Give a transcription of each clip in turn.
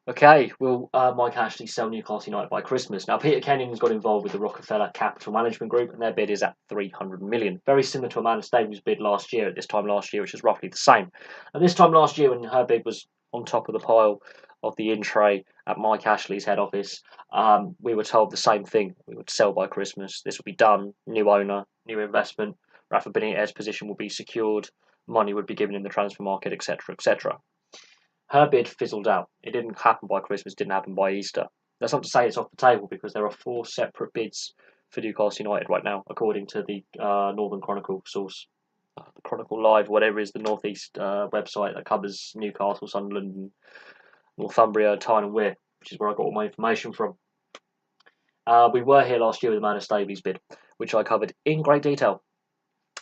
Okay, will Mike Ashley sell Newcastle United by Christmas? Now, Peter Kenyon's got involved with the Rockefeller Capital Management Group, and their bid is at 300 million. Very similar to Amanda Staveley's bid last year, at this time last year, which is roughly the same. And this time last year, when her bid was on top of the pile of the in tray at Mike Ashley's head office, we were told the same thing. We would sell by Christmas. This would be done. New owner, new investment. Rafa Benitez's position will be secured. Money would be given in the transfer market, etc., etc. Her bid fizzled out. It didn't happen by Christmas, didn't happen by Easter. That's not to say it's off the table, because there are 4 separate bids for Newcastle United right now, according to the Northern Chronicle source. The Chronicle Live, whatever is the Northeast website that covers Newcastle, Sunderland, Northumbria, Tyne and Wear, which is where I got all my information from. We were here last year with Amanda Staveley's bid, which I covered in great detail,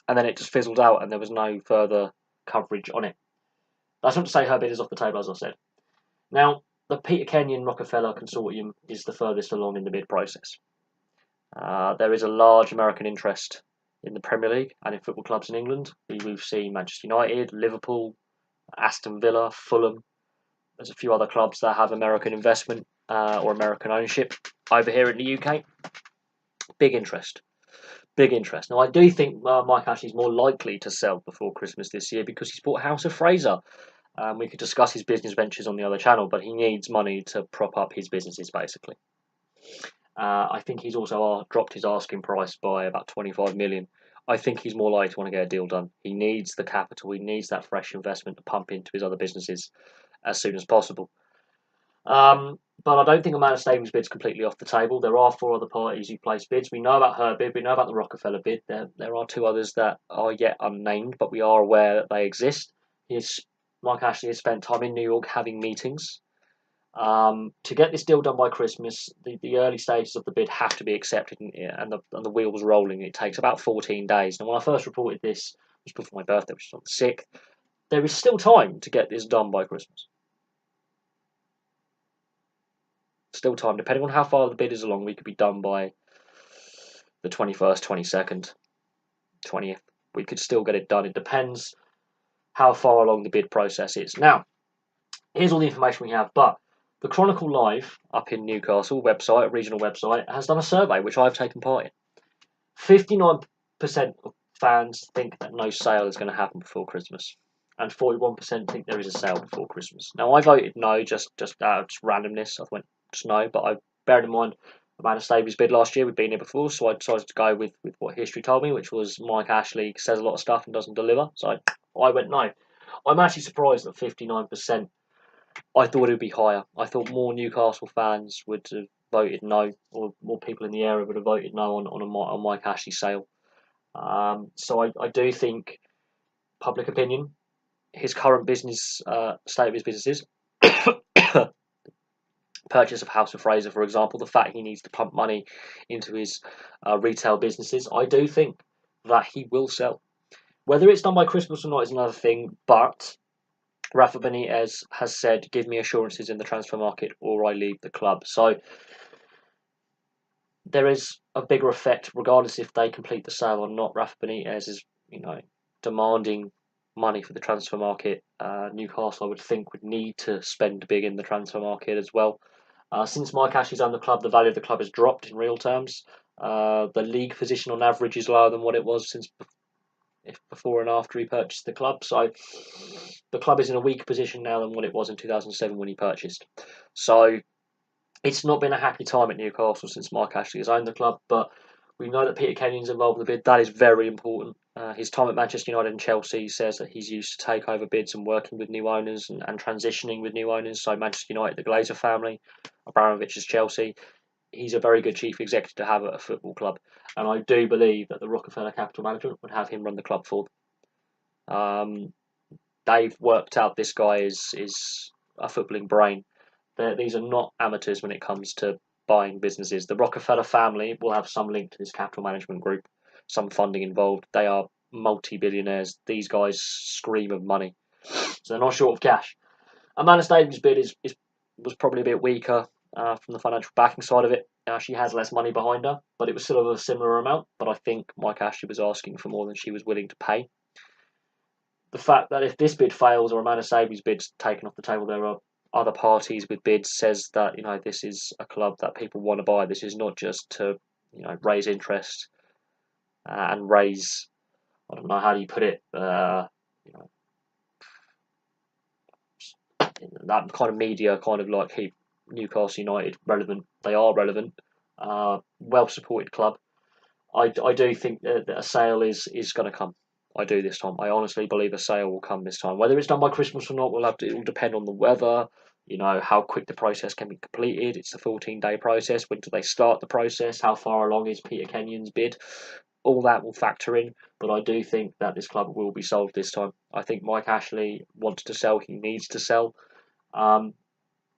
and then it just fizzled out and there was no further coverage on it. That's not to say her bid is off the table, as I said. Now, the Peter Kenyon Rockefeller Consortium is the furthest along in the bid process. There is a large American interest in the Premier League and in football clubs in England. We've seen Manchester United, Liverpool, Aston Villa, Fulham. There's a few other clubs that have American investment or American ownership over here in the UK. Big interest. Big interest. Now, I do think Mike Ashley is more likely to sell before Christmas this year because he's bought House of Fraser. We could discuss his business ventures on the other channel, but he needs money to prop up his businesses, basically. I think he's also dropped his asking price by about 25 million. I think he's more likely to want to get a deal done. He needs the capital. He needs that fresh investment to pump into his other businesses as soon as possible. But I don't think Amanda Staveley's bid's completely off the table. There are 4 other parties who placed bids. We know about her bid. We know about the Rockefeller bid. There are 2 others that are yet unnamed, but we are aware that they exist. Mike Ashley has spent time in New York having meetings. To get this deal done by Christmas, the early stages of the bid have to be accepted and the wheels rolling. It takes about 14 days. Now, when I first reported this, it was before my birthday, which is on the 6th. There is still time to get this done by Christmas. Still time, depending on how far the bid is along, we could be done by the 21st, 22nd, 20th. We could still get it done. It depends how far along the bid process is. Now, here's all the information we have, but the Chronicle Live up in Newcastle website, regional website, has done a survey which I've taken part in. 59% of fans think that no sale is going to happen before Christmas, and 41% think there is a sale before Christmas. Now, I voted no, just out of randomness. I went just no, but I beared in mind Amanda Staveley's bid last year. We'd been here before, so I decided to go with what history told me, which was Mike Ashley says a lot of stuff and doesn't deliver. So I went no. I'm actually surprised that 59%. I thought it would be higher. I thought more Newcastle fans would have voted no, or more people in the area would have voted no on Mike Ashley's sale. So I do think public opinion, his current business state of his businesses, purchase of House of Fraser, for example, the fact he needs to pump money into his retail businesses, I do think that he will sell. Whether it's done by Christmas or not is another thing, but Rafa Benitez has said, give me assurances in the transfer market or I leave the club. So there is a bigger effect, regardless if they complete the sale or not. Rafa Benitez is, demanding money for the transfer market. Newcastle, I would think, would need to spend big in the transfer market as well. Since Mike Ashley's owned the club, the value of the club has dropped in real terms. The league position on average is lower than what it was since before and after he purchased the club. So the club is in a weaker position now than what it was in 2007 when he purchased. So it's not been a happy time at Newcastle since Mike Ashley has owned the club, but we know that Peter Kenyon's involved in the bid. That is very important. His time at Manchester United and Chelsea says that he's used to takeover bids and working with new owners and transitioning with new owners. So Manchester United, the Glazer family, Abramovich's Chelsea. He's a very good chief executive to have at a football club. And I do believe that the Rockefeller Capital Management would have him run the club for them. They've worked out this guy is a footballing brain. These are not amateurs when it comes to buying businesses. The Rockefeller family will have some link to this capital management group, some funding involved. They are multi-billionaires. These guys scream of money, so they're not short of cash. Amanda Staveley's bid was probably a bit weaker from the financial backing side of it. She has less money behind her, but it was still of a similar amount. But I think Mike Ashley was asking for more than she was willing to pay. The fact that if this bid fails or Amanda Staveley's bid's taken off the table, there are other parties with bids says that this is a club that people want to buy. This is not just to raise interest and raise, I don't know how do you put it, you know, that kind of media kind of like keep Newcastle United relevant. They are relevant, well supported club. I do think that a sale is going to come. I do this time. I honestly believe a sale will come this time. Whether it's done by Christmas or not, it will depend on the weather. How quick the process can be completed. It's a 14-day process. When do they start the process? How far along is Peter Kenyon's bid? All that will factor in. But I do think that this club will be sold this time. I think Mike Ashley wants to sell. He needs to sell. The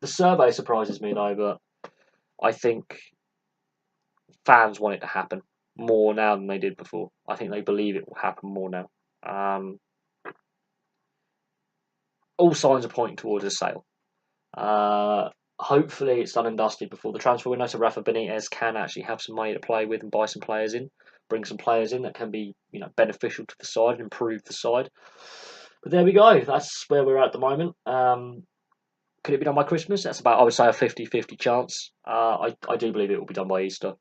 survey surprises me though, but I think fans want it to happen more now than they did before. I think they believe it will happen more now. All signs are pointing towards a sale. Hopefully it's done and dusted before the transfer window, so Rafa Benitez can actually have some money to play with and buy some players in, bring some players in that can be beneficial to the side and improve the side. But there we go. That's where we're at the moment. Could it be done by Christmas? That's about, I would say, a 50-50 chance. I do believe it will be done by Easter.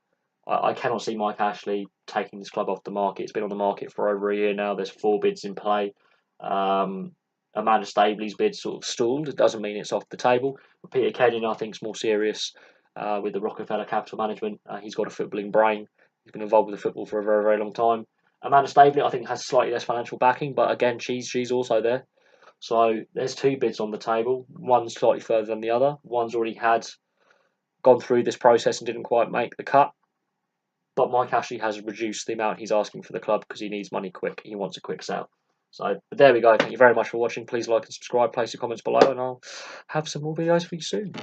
I cannot see Mike Ashley taking this club off the market. It's been on the market for over a year now. There's 4 bids in play. Amanda Stabley's bid sort of stalled. It doesn't mean it's off the table. But Peter Kenyon, I think, is more serious with the Rockefeller Capital Management. He's got a footballing brain. He's been involved with the football for a very, very long time. Amanda Stabley, I think, has slightly less financial backing, but again, she's also there. So there's 2 bids on the table. One's slightly further than the other. One's already gone through this process and didn't quite make the cut. But Mike Ashley has reduced the amount he's asking for the club because he needs money quick. He wants a quick sale. So there we go. Thank you very much for watching. Please like and subscribe. Place your comments below, and I'll have some more videos for you soon.